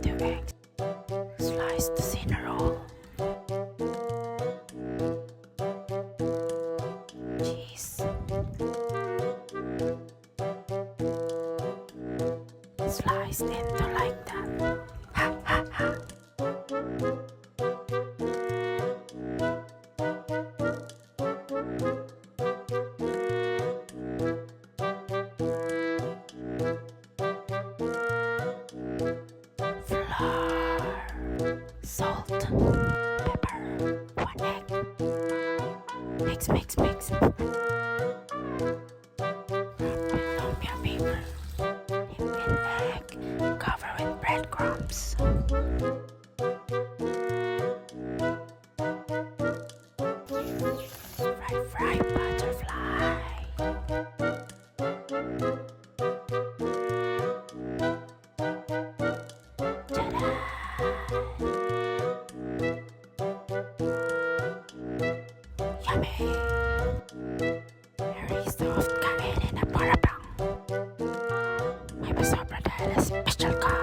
2 eggs, sliced tocino roll, cheese, sliced into like that. Ha ha ha. Flour, salt, pepper, 1 egg. Mix, mix, mix. Wrap with lumpia paper. Dip in egg. Cover with breadcrumbs. Fry, fry, butterfly. Ta-da! Yummy! Very soft kainin na para bang may masobra dahil special ka.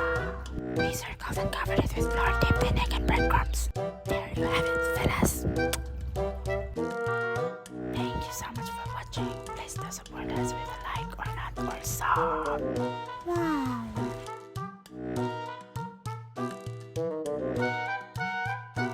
We circled and covered it with flour dipped in egg and breadcrumbs. There you have it, fellas. Thank you so much for watching. Please do support us with a like or not or sub.